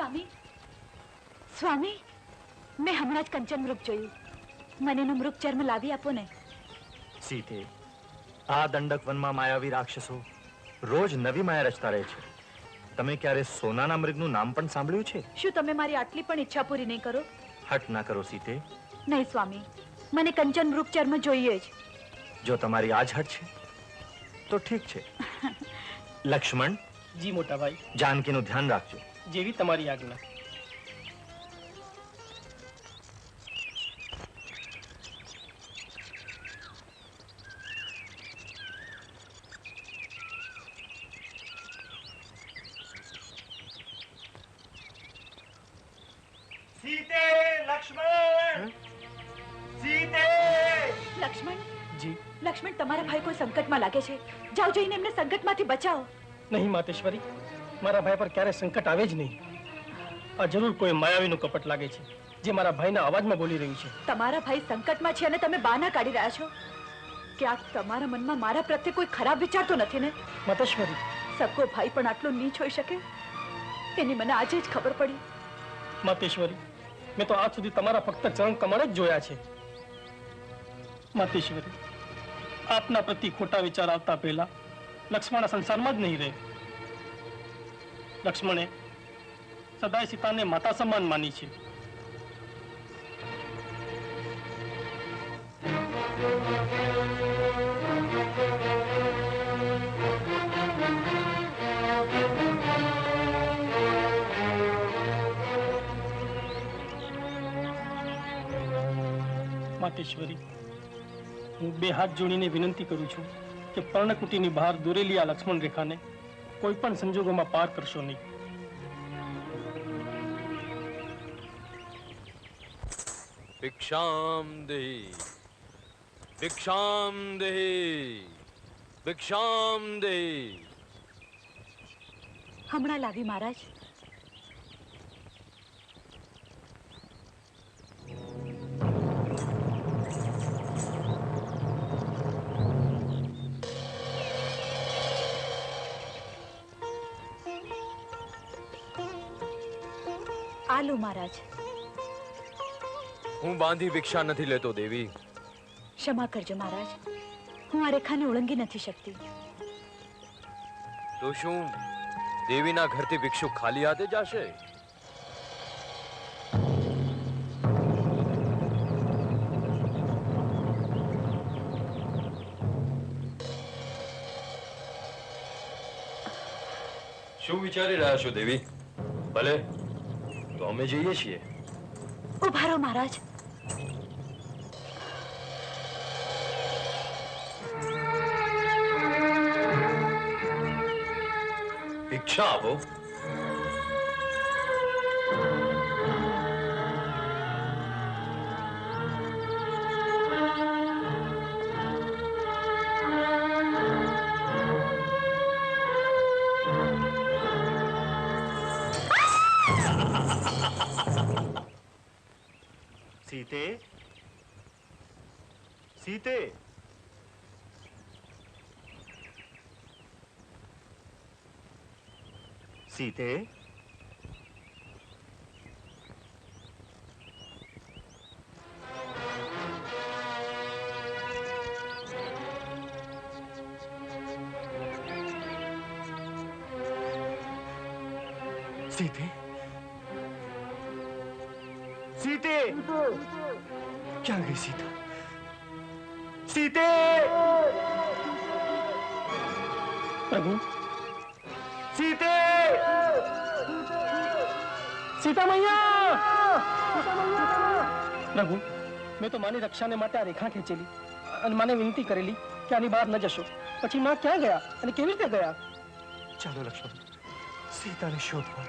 સ્વામી, સ્વામી, મેં હમણાં જ કંચન મૃગ જોયું. મને એનું મૃગ ચર્મ લાવી આપો ને. સીતે, આ દંડક વનમાં માયાવી રાક્ષસો રોજ નવી માયા રચતા રહે છે. તમે ક્યારે સોનાના મૃગનું નામ પણ સાંભળ્યું છે? શું તમે મારી આટલી પણ ઈચ્છા પૂરી નહીં કરો? હટ ના કરો સીતે. નહીં સ્વામી, મને કંચન મૃગ ચર્મ જોઈએ જ. જો તમારી આજ હટ છે તો ઠીક છે. લક્ષ્મણ. જી મોટા ભાઈ. જાનકીનું ધ્યાન રાખજો. જેવી તમારી આજ્ઞા. સીતે, લક્ષ્મણ, સીતે. લક્ષ્મણ. જી. લક્ષ્મણ, તમારા ભાઈ કોઈ સંકટમાં લાગે છે. જાઓ, જઈને એમને સંકટમાંથી બચાવો. નહીં માતેશ્વરી, મારા ભાઈ પર ક્યારે સંકટ આવે જ નહીં. આ જરૂર કોઈ માયાવીનું કપટ લાગે છે, જે મારા ભાઈના અવાજમાં બોલી રહ્યું છે. તમારા ભાઈ સંકટમાં છે અને તમે બહાના કાઢી રહ્યા છો. ક્યાંક તમારા મનમાં મારા પ્રત્યે કોઈ ખરાબ વિચાર તો નથી ને? માતેશ્વરી, સગો ભાઈ પણ આટલો નીચ હોઈ શકે એની મને આજે જ ખબર પડી. માતેશ્વરી, મેં તો આજ સુધી તમારા ફક્ત ચરણ કમળ જ જોયા છે. માતેશ્વરી, આપના પ્રતિ ખોટા વિચાર આવતા પહેલા લક્ષ્મણ સંસારમાં જ નહીં રહે. લક્ષ્મણે સદાય સીતાને માતા સમાન માની છે. માતેશ્વરી, હું બે હાથ જોડીને વિનંતી કરું છું કે પર્ણકુટીની બહાર દોરેલી આ લક્ષ્મણ રેખાને કોઈ પણ સંજોગોમાં પાર કરશો નહીં. ભિક્ષામ દેહી, ભિક્ષામ દેહી, ભિક્ષામ દેહી. હમણાં લાવી મહારાજ. આલો મહારાજ. હું બાંધી ભિક્ષા નથી લેતો દેવી. ક્ષમા કરજો મહારાજ, હું આ રેખાને ઓળંગી નથી શકતી. તો શું દેવીના ઘરથી ભિક્ષુક ખાલી હાથે જશે? શું વિચારી રહ્યા છો દેવી? ભલે, તો અમે જઈએ છીએ. ઉભા રહો મહારાજ. ભિક્ષા આપો. સીતે, સીતે. સીતે. સીતે, સીતે. ક્યાં ગઈ સીતા? સીતે. પ્રભુ, સીતે. સીતા મૈયા! પ્રભુ, મેં તો માની રક્ષાને માટે આ રેખા ખેંચેલી અને માને વિનંતી કરેલી કે આની બહાર ન જશો. પછી માં ક્યાં ગયા અને કેવી રીતે ગયા? ચાલો લક્ષ્મણ, સીતાને શોધવા.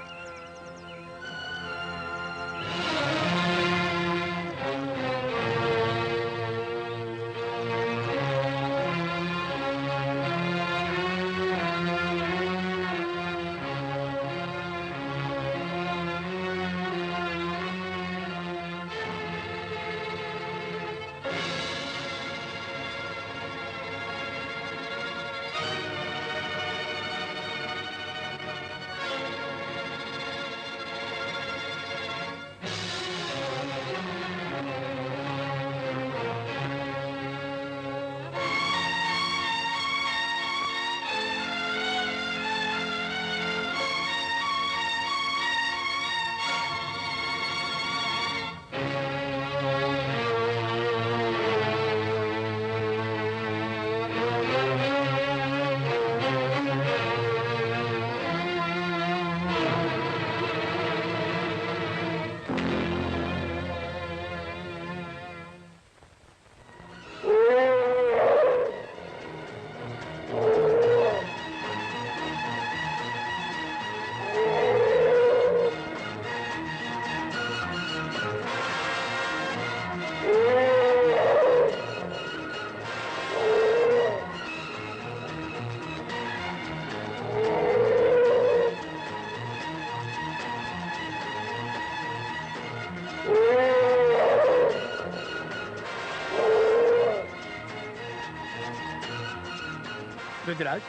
ગુજરાત,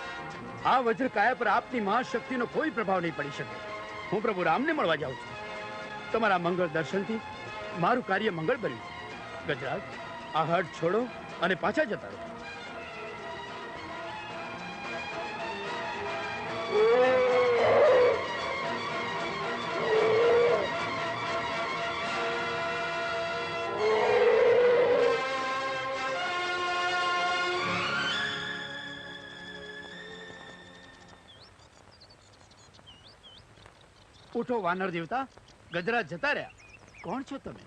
આ વજ્રકાયા પર આપની મહાશક્તિનો કોઈ પ્રભાવ નહીં પડી શકે. હું પ્રભુ રામને મળવા જાઉં છું. તમારા મંગળ દર્શનથી મારું કાર્ય મંગળ બન્યું. ગજરાજ, આ હટ છોડો અને પાછા જતા રહો. ઉઠો વાનર દેવતા, ગજરાજ જતા રહ્યા. કોણ છો તમે?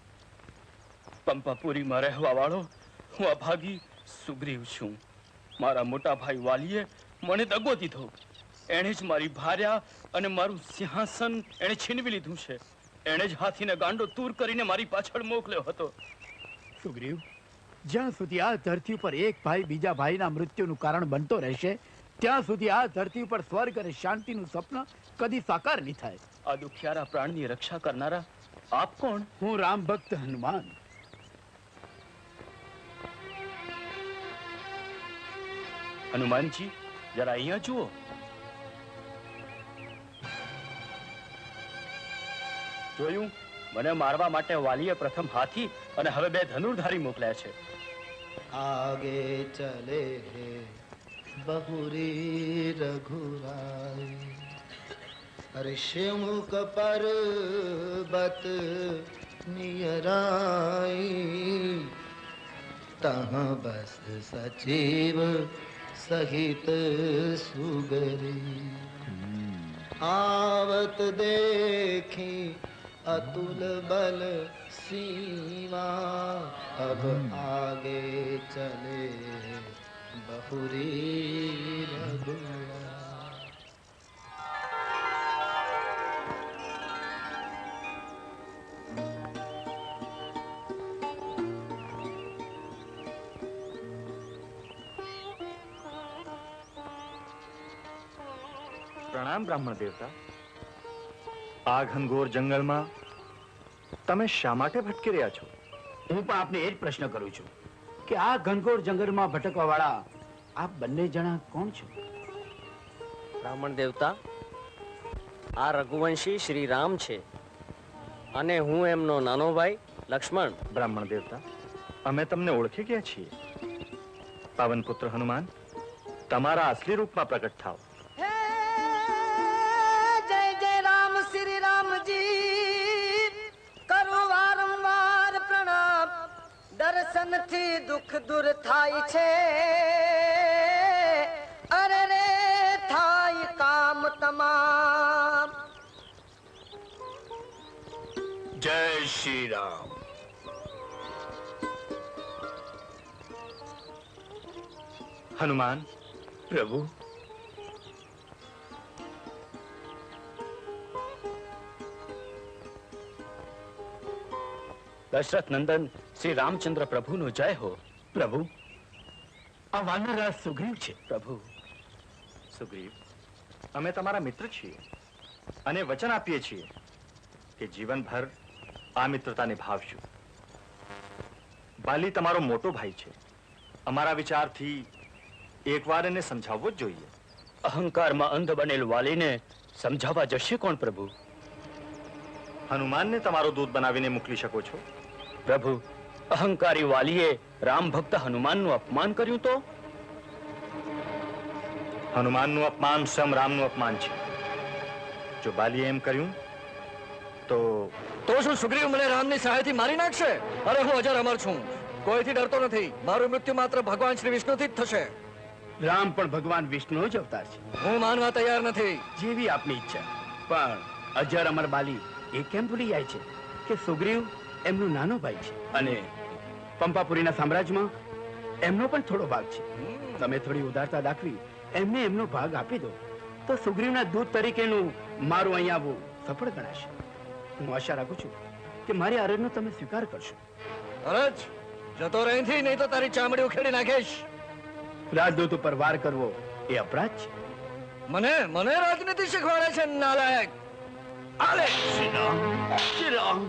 પંપાપુરીમાં રહેવા વાળો હું અભાગી સુગ્રીવ છું. મારા મોટા ભાઈ વાલીએ મને દગો દીધો. એણે જ મારી ભાર્યા અને મારું સિંહાસન એણે છીનવી લીધું છે. એણે જ હાથીને ગાંડો તૂર કરીને મારી પાછળ મોકલ્યો હતો. સુગ્રીવ, જ્યાં સુધી આ ધરતી ઉપર એક ભાઈ બીજા ભાઈના મૃત્યુનું કારણ બનતો રહેશે, ત્યાં સુધી આ ધરતી ઉપર સ્વર્ગ અને શાંતિનું સ્વપ્ન કદી સાકાર નહીં થાય. આ દુખિયારા પ્રાણની રક્ષા કરનારા આપ કોણ? હું રામ ભક્ત હનુમાન. હનુમાનજી, જરા અહીંયા જુઓ. જોયું, મને મારવા માટે વાલીએ પ્રથમ હાથી અને હવે 2 ધનુર્ધારી મોકલ્યા છે. आगे चले बहुरी रघुराई ऋषिमुख पर्वत नियराई तहाँ बस सचिव सहित सुगरी आवत देखी अतुल बल सीमा अब आगे चले बहुरी रघुरा. પ્રણામ બ્રાહ્મણ દેવતા. આ ઘનઘોર જંગલમાં તમે શા માટે ભટકી રહ્યા છો? હું પણ આપને એ જ પ્રશ્ન કરું છું કે આ ઘનઘોર જંગલમાં ભટકવા વાળા આપ બંને જણા કોણ છો? બ્રાહ્મણ દેવતા, આ રઘુવંશી શ્રી રામ છે અને હું એમનો નાનો ભાઈ લક્ષ્મણ. બ્રાહ્મણ દેવતા, અમે તમને ઓળખી ગયા છીએ. પાવન પુત્ર હનુમાન, તમારા અસલી રૂપમાં પ્રગટ થાઓ. जय जय राम श्री राम जी करो वारंवार प्रणाम दर्शन થી દુઃખ દૂર થાય છે અરે રે થાય કામ તમામ. જય શ્રી રામ. હનુમાન, પ્રભુ, દશરથ નંદન શ્રી રામચંદ્ર પ્રભુનો જય હો. પ્રભુ, આ વાનરરાજ સુગ્રીવ છે. પ્રભુ, સુગ્રીવ, અમે તમારા મિત્ર છીએ અને વચન આપીએ છીએ કે જીવનભર આ મિત્રતા નિભાવશું. બાલી તમારો મોટો ભાઈ છે. અમારા વિચારથી એકવાર એને સમજાવવો જ જોઈએ. અહંકારમાં અંધ બનેલ વાલીને સમજાવવા જશે કોણ? પ્રભુ, હનુમાનને તમારો દૂત બનાવીને મોકલી શકો છો. પ્રભુ, અહંકારી વાલીએ રામ ભક્ત હનુમાનનું અપમાન કર્યું તો? હનુમાનનું અપમાન સ્વયં રામનું અપમાન છે. જો બાલીએ એમ કર્યું તો શું સુગ્રીવ મને રામની સહાયથી મારી નાખશે? અરે હું અજર અમર છું, કોઈથી ડરતો નથી. મારું મૃત્યુ માત્ર ભગવાન શ્રી વિષ્ણુથી જ થશે. રામ પણ ભગવાન વિષ્ણુનો જ અવતાર છે. હું માનવા તૈયાર નથી. જેવી આપની ઈચ્છા. પણ અજર અમર બાલી એ કેમ ભૂલી જાય છે કે સુગ્રીવ એમનો નાનો ભાઈ છે અને પંપાપુરીના સામ્રાજ્યમાં એમનો પણ થોડો ભાગ છે. તમે થોડી ઉદારતા દાખવી એમને એમનો ભાગ આપી દો તો સુગ્રીવના દૂત તરીકેનું મારું અહીં આવવું સફળ ગણાશે. હું આશા રાખું છું કે મારી અરજનો તમે સ્વીકાર કરશો. અરજ, જતો રહીથી, નહીં તો તારી ચામડી ઉખેડી નાખીશ. રાજદૂત ઉપર વાર કરવો એ અપરાધ છે. મને રાજનીતિ શીખવાડે છે નાલાયક. આલે શ્રી રામ, શ્રી રામ.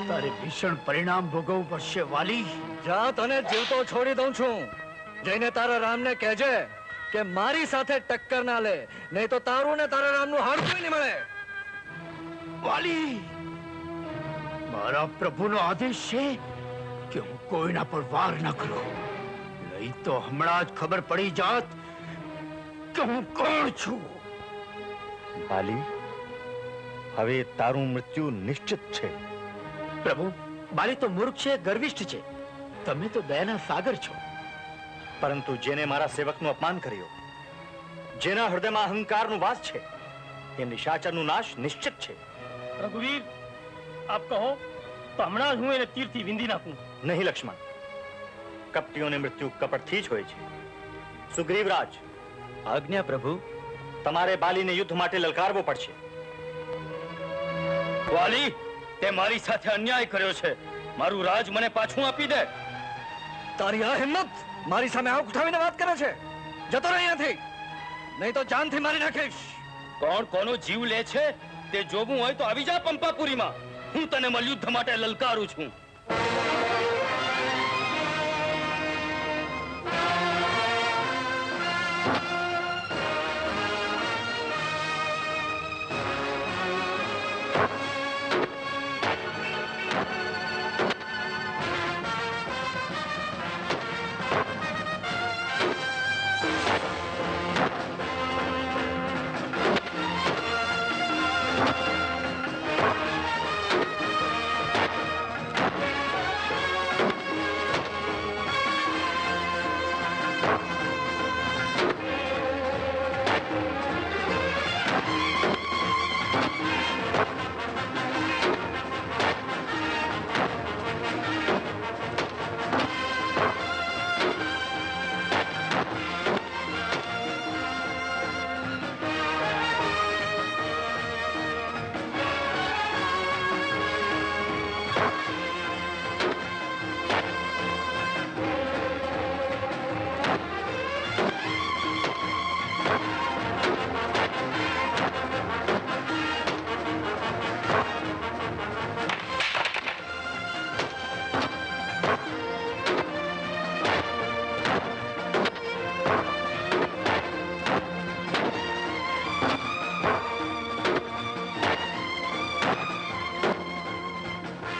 તારે ભીષણ પરિણામ ભોગવવું પડશે વાલી. જા, તને જીવતો છોડી દઉં છું. જઈને તારા રામને કહેજે કે મારી સાથે ટક્કર ના લે, નહીં તો તારું ને તારા રામનું હાડકું નહીં મળે. વાલી, મારા પ્રભુનો આદેશ છે કે હું કોઈના પર વાર ન કરું, નહીં તો હમણાં જ ખબર પડી જાત કે હું કોણ છું. બાલી, હવે તારું મૃત્યુ નિશ્ચિત છે. પ્રભુ, બાલી તો મૂર્ખ છે, ગર્વિષ્ઠ છે. તમે તો દયાના સાગર છો. પરંતુ જેને મારા સેવકનું અપમાન કર્યું, જેના હૃદયમાં અહંકારનું વાસ છે, એ નિશાચરનું નાશ નિશ્ચિત છે. રઘુવીર, આપ કહો તો હમણાં જ હું એને તીરથી વિંધી નાખું. નહીં લક્ષ્મણ, કપટીઓને મૃત્યુ કપટથી જ હોય છે. સુગ્રીવરાજ, આજ્ઞા પ્રભુ. તમારે બાલીને યુદ્ધ માટે લલકારવો પડશે. વાલી, તે મારી સાથે અન્યાય કર્યો છે. મારું રાજ મને પાછું આપી દે. તારી આ હિંમત મારી સામે આંખ ઉઠાવીને વાત કરે છે? જતો રહે અહીંયાથી, નહીં તો જાનથી મારી નાખીશ. કોણ કોનો જીવ લે છે તે જોવું હોય તો આવી જા પંપાપુરીમાં. હું તને મલયુદ્ધ માટે લલકારું છું.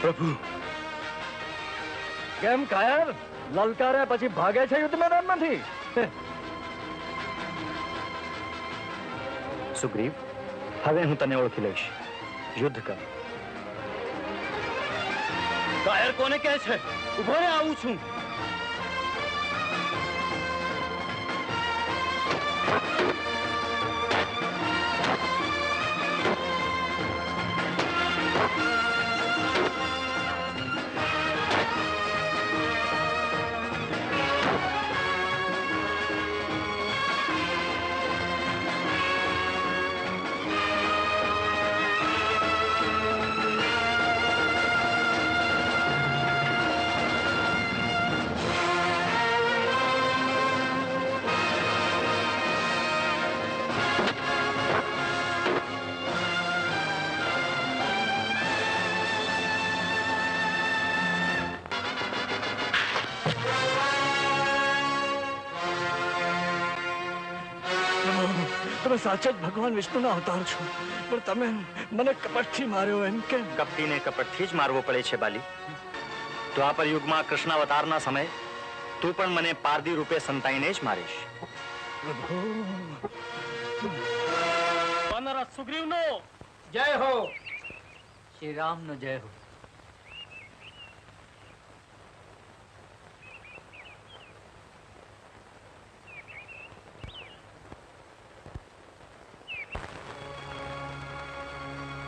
પ્રભુ, કેમ કાયર? લલકારે પછી ભાગે છે યુદ્ધ મેદાનમાંથી? સુગ્રીવ, હવે હું તને ઓળખી લઈશ. યુદ્ધ કર. કાયર કોને કહે છે? ઉભો રે, આવું છું. તમે સાચા જ ભગવાન વિષ્ણુના અવતાર છો, પણ તમે મને કપટથી માર્યો, એમ કેમ? કપટીને કપટથી જ મારવો પડે છે બાલી. દ્વાપર યુગમાં કૃષ્ણાવતારના સમયે તું પણ મને પારધી રૂપે સંતાઈને જ મારીશ. વાનરા સુગ્રીવનો જય હો. શ્રી રામનો જય હો.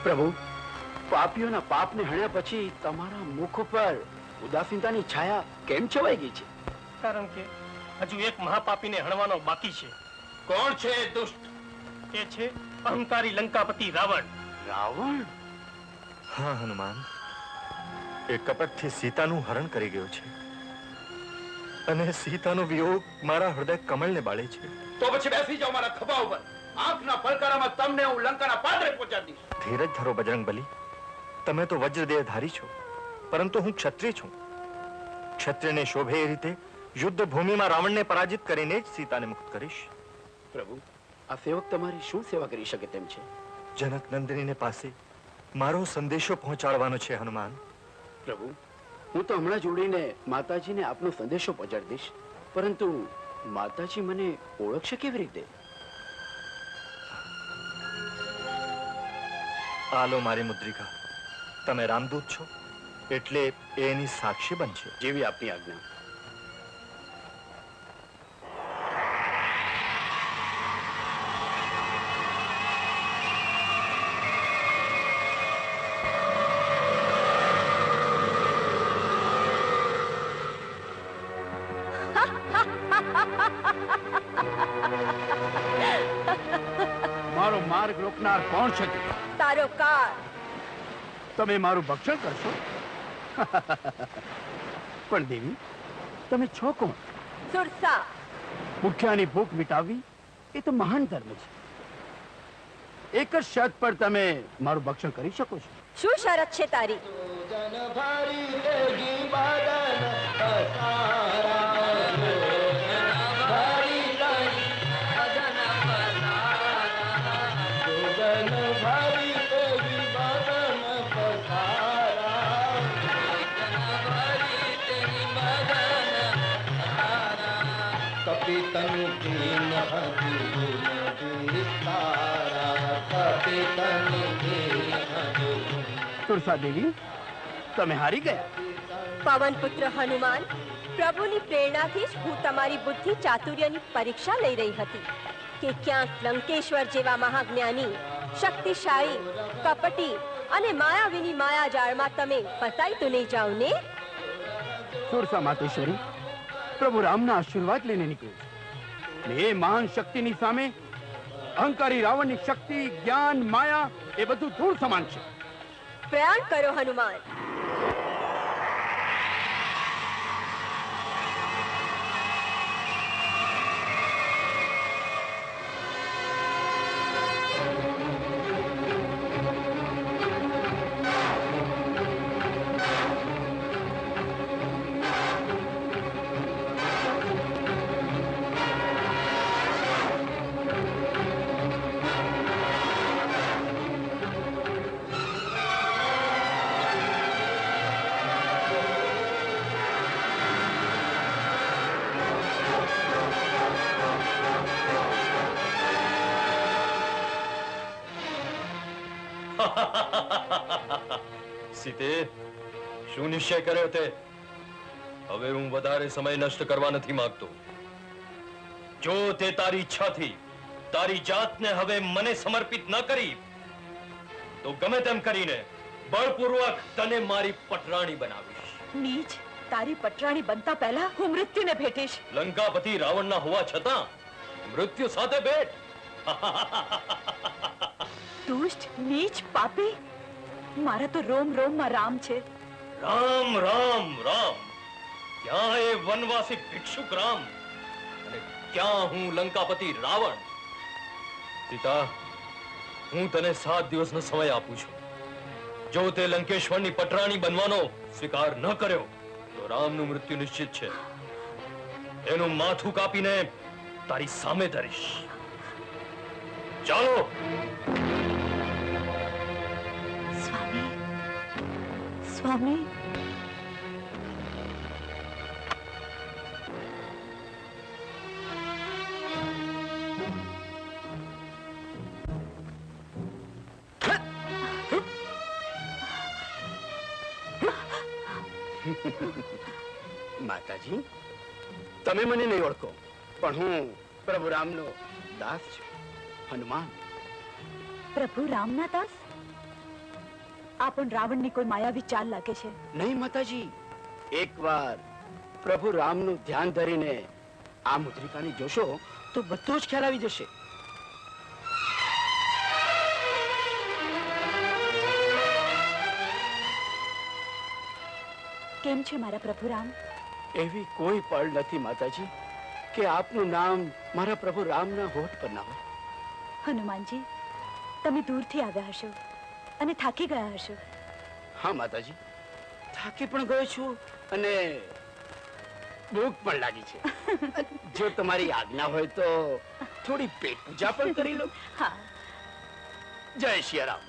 પ્રભુ, પાપીઓના પાપને હણ્યા પછી તમારા મુખ પર ઉદાસીનતાની છાયા કેમ છવાઈ ગઈ છે? કારણ કે હજુ એક મહાપાપીને હણવાનો બાકી છે. કોણ છે દુષ્ટ? તે છે અહંકારી લંકાપતિ રાવણ. રાવણ? હા હનુમાન, એ કપટથી સીતાનું હરણ કરી ગયો છે અને સીતાનો વિયોગ મારા હૃદય કમળને બાળે છે. તો પછી બેસી જાઓ મારા ખભા ઉપર. આંખના પલકારામાં તમને હું લંકાના પાદરે પહોંચાડી દઈશ. ધીરજ ધરો બજરંગબલી, તમે તો વજ્રદેહધારી છો. પરંતુ હું ક્ષત્રિય છું. ક્ષત્રિયને શોભે એ રીતે યુદ્ધ ભૂમિમાં રાવણને પરાજિત કરીને જ સીતાને મુક્ત કરીશ. પ્રભુ, આ સેવક તમારી શું સેવા કરી શકે તેમ છે? જનક નંદનીને પાસે મારો સંદેશો પહોંચાડવાનો છે હનુમાન. પ્રભુ, હું તો હમણાં જોડીને માતાજીને આપનો સંદેશો પહોંચાડી દઈશ, પરંતુ માતાજી મને ઓળખશે કેવી રીતે? આલો મારી મુદ્રિકા. તમે રામદૂત છો એટલે એ એની સાક્ષી બનશે. જેવી આપની આજ્ઞા. મારો માર્ગ રોકનાર કોણ છે? તારો કાર. તમે મારું ભક્ષણ કરશો? પણ દેવી, તમે છો કોણ? સુરસા. ભૂખ્યાની ભૂખ મિટાવવી એ તો મહાન ધર્મ છે. એક જ શરત પર તમે મારું ભક્ષણ કરી શકો છો. શું શરત છે તારી? તુલસા દેવી, તમે હારી ગયા. પવન પુત્ર હનુમાન, પ્રભુની પ્રેરણાથી જ હું તમારી બુદ્ધિ ચાતુર્યની પરીક્ષા લઈ રહી હતી કે ક્યાંક લંકેશ્વર જેવા મહાજ્ઞાની, શક્તિશાળી, કપટી અને માયાવીની માયાજાળમાં તમે ફસાઈ તો નહીં જાઓ ને? તુલસા માતેશ્વરી, પ્રભુ રામના આશીર્વાદ લઈને નીકળ્યું છે. એ મહાન શક્તિની સામે અહંકારી રાવણની શક્તિ, જ્ઞાન, માયા એ બધું ધૂળ સમાન છે. પ્રયાણ કરો હનુમાન. સીતે, શું નિશ્ચય કર્યો તે? હવે હું વધારે સમય નષ્ટ કરવા નથી માંગતો. જો તે તારી ઈચ્છાથી તારી જાતને હવે મને સમર્પિત ન કરી તો ગમે તેમ કરીને બળપૂર્વક તને મારી પટરાણી બનાવીશ. નીચ, તારી પટરાણી બનતા પહેલા હું મૃત્યુને ભેટીશ. લંકાપતિ રાવણના હોવા છતાં મૃત્યુ સાથે ભેટ? દુષ્ટ, નીચ, પાપી. મારા તો રોમ રોમમાં રામ છે. રામ રામ રામ. ક્યાં એ વનવાસી ભિક્ષુક રામ અને ક્યાં હું લંકાપતિ રાવણ? સીતા, હું તને 7 દિવસનો સમય આપું છું. જો તે લંકેશ્વરની પટરાણી બનવાનો સ્વીકાર ન કર્યો તો રામનું મૃત્યુ નિશ્ચિત છે. એનું માથું કાપીને તારી સામે ધરીશ. ચાલો. સ્વામી, સ્વામી. માતાજી, તમે મને નહીં ઓળખો, પણ હું પ્રભુ રામનો દાસ છું, હનુમાન. પ્રભુ રામના દાસ? આ પણ રાવણની કોઈ માયાવી ચાલ લાગે છે. નહીં માતાજી, એકવાર પ્રભુ રામનું ધ્યાન ધરીને આ મુદ્રિકાને જોશો તો બધો જ ખ્યાલ આવી જશે. કેમ છે મારા પ્રભુ રામ? એવી કોઈ પળ નથી માતાજી કે આપનું નામ મારા પ્રભુ રામના હોઠ પર ના હોય. હનુમાનજી, તમે દૂરથી આવ્યા હશો અને થાકી ગયા હશો. હા માતાજી, થાકી પણ ગયો છું અને ભૂખ પણ લાગી છે. જો તમારી આજ્ઞા હોય તો થોડી પેટ પૂજા પણ કરી લો. હા. જય સિયારામ.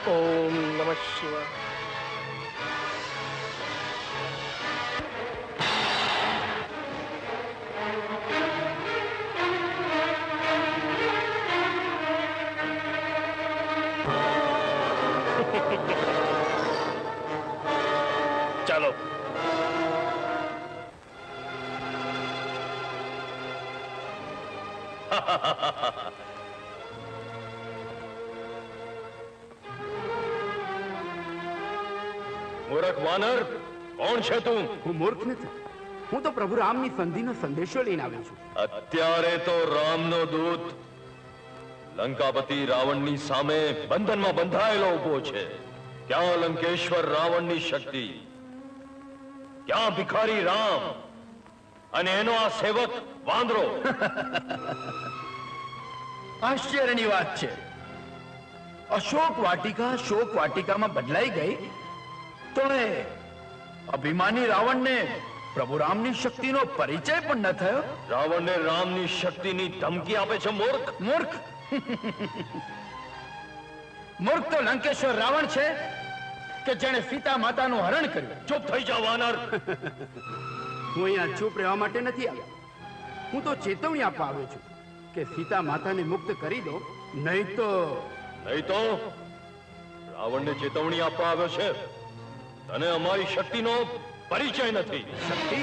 ઓમ નમઃ શિવાય. ચાલો. મૂર્ખ વાનર, કોણ છે તું? હું મૂર્ખ નથી. હું તો પ્રભુ રામની સંધિનો સંદેશો લઈને આવ્યો છું. અત્યારે તો રામનો દૂત લંકાપતિ રાવણની સામે બંધનમાં બંધાયેલો ઉભો છે. ક્યાં લંકેશ્વર રાવણની શક્તિ, ક્યાં ભિખારી રામ અને એનો આ સેવક વાંદરો? આશ્ચર્યની વાત છે. અશોક વાટિકા શોક વાટિકામાં બદલાઈ ગઈ તો એ અભિમાની રાવણને પ્રભુ રામની શક્તિનો પરિચય પણ ન થયો. રાવણને રામની શક્તિની ધમકી આપે છે મૂર્ખ. મૂર્ખ મૂર્ખ તો લંકેશ્વર રાવણ છે કે જેણે સીતા માતાનું હરણ કર્યું. ચૂપ થઈ જા વાનર. હું અહીંયા ચૂપ રહેવા માટે નથી આવ્યો. હું તો ચેતવણી આપવા આવ્યો છું કે સીતા માતાને મુક્ત કરી દો, નહીં તો રાવણને ચેતવણી આપવા આવ્યો છે. તને અમારી શક્તિનો પરિચય નથી. શક્તિ.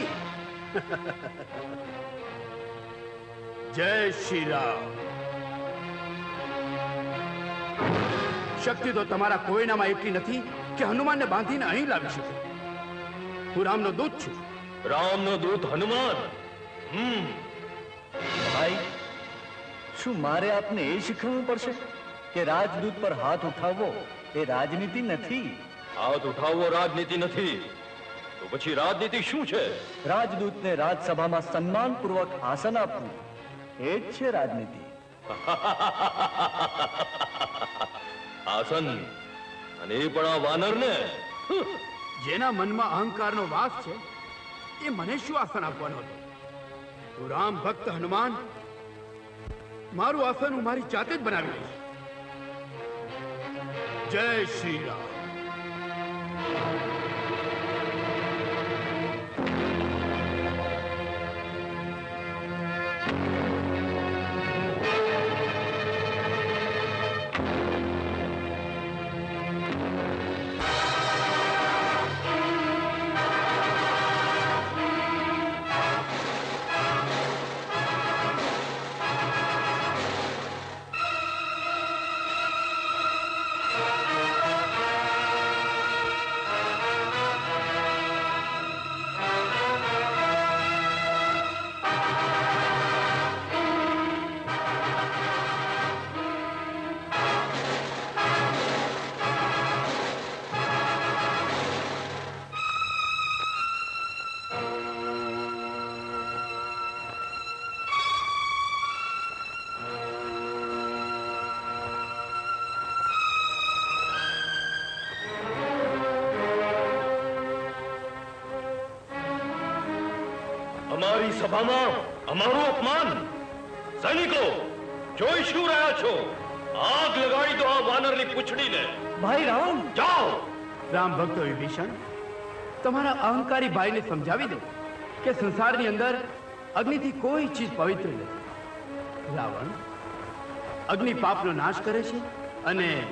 જય શ્રી રામ. શક્તિ તો તમારા કોઈનામાં એટલી નથી કે હનુમાનને બાંધીને અહીં લાવી શકે. હું રામનો દૂત છું. રામનો દૂત હનુમાન? ભાઈ, શું મારે આપને એ શીખવવું પડશે કે રાજદૂત પર હાથ ઉઠાવવો એ રાજનીતિ નથી? હાથ ઉઠાવવો રાજનીતિ નથી તો પછી રાજનીતિ શું છે? રાજદૂતને રાજસભામાં સન્માનપૂર્વક આસન આપવું એ જ છે રાજનીતિ. આસન? અને એ પણ આ વાનરને? જેના મનમાં અહંકારનો વાસ છે એ મને શું આસન આપવાનો હતો? હું રામ ભક્ત હનુમાન મારું આસન હું મારી જાતે જ બનાવી લઈશ. जय श्री राम। અમારી સભામાં અમારું અપમાન! સૈનિકો, જોઈ શું રહ્યા છો? આગ લગાડી દો આ વાનરની પૂંછડીને. ભાઈ રામ, જાઓ. રામ ભક્તો વિભીષણ, તમારા અહંકારી ભાઈને સમજાવી દો કે સંસારની અંદર અગ્નિથી કોઈ ચીજ પવિત્ર નથી. રાવણ અગ્નિ પાપનો નાશ કરે છે અને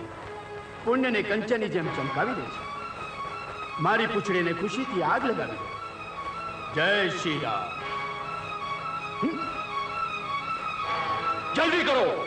પુણ્યને કંચનની જેમ ચમકાવી દે છે. મારી પૂંછડીને ખુશીથી આગ લગાવી દો. જય શ્રી રામ. જલ્દી કરો.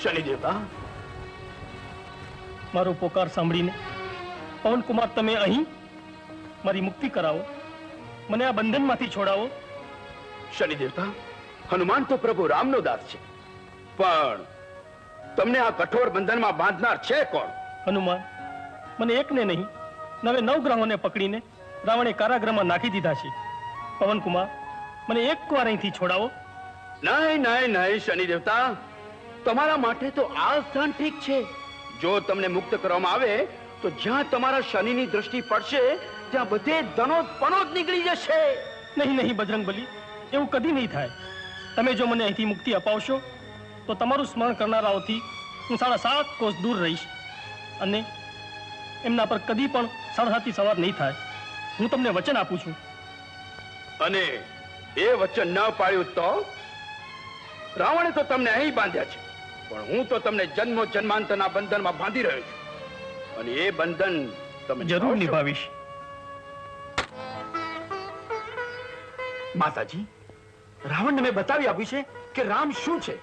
શનિ દેવતા, મારો પોકાર સાંભળીને પવનકુમાર તમે અહીં મારી મુક્તિ કરાવો, મને આ બંધનમાંથી છોડાવો. શનિ દેવતા, હનુમાન તો પ્રભુ રામનો દાસ છે, પણ તમને આ કઠોર બંધનમાં બાંધનાર છે કોણ? હનુમાન, મને એકને નહીં 9 ગ્રહોને પકડીને રાવણે કારાગૃહમાં નાખી દીધા છે. પવનકુમાર, મને એકવાર અહીંથી છોડાવો. નહીં નહીં નહીં શનિ દેવતા, તમારા માટે તો આ સ્થાન ઠીક છે. જો તમને મુક્ત કરવામાં આવે તો જ્યાં તમારા શનિની દ્રષ્ટિ પડશે ત્યાં બધે ધનોત પનોત નીકળી જશે. નહીં નહીં બજરંગબલી, એવું કદી નહીં થાય. તમે જો મને અહીંથી મુક્તિ અપાવશો તો તમારું સ્મરણ કરનારાઓથી હું 7.5 કોસ દૂર રહીશ અને એમના પર કદી પણ 7.5 સવાર નહીં થાય. હું તમને વચન આપું છું. અને એ વચન ન પાળ્યું તો? રાવણે તો તમને અહીં બાંધ્યા છે, પણ હું તો તમને જન્મો જન્માંતરના બંધનમાં બાંધી રહ્યો છું, અને એ બંધન તમે જરૂર નિભાવીશ. માતાજી, રાવણને મેં બતાવી આપ્યું છે કે રામ શું છે.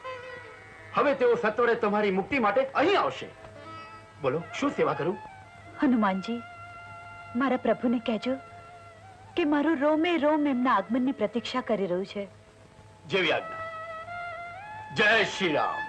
હવે તેઓ સત્વરે તમારી મુક્તિ માટે અહીં આવશે. બોલો, શું સેવા કરું? હનુમાનજી, મારા પ્રભુને કહેજો કે મારું રોમે રોમ એમના આગમનની પ્રતીક્ષા કરી રહ્યું છે. જેવી આજ્ઞા. જય શ્રી રામ.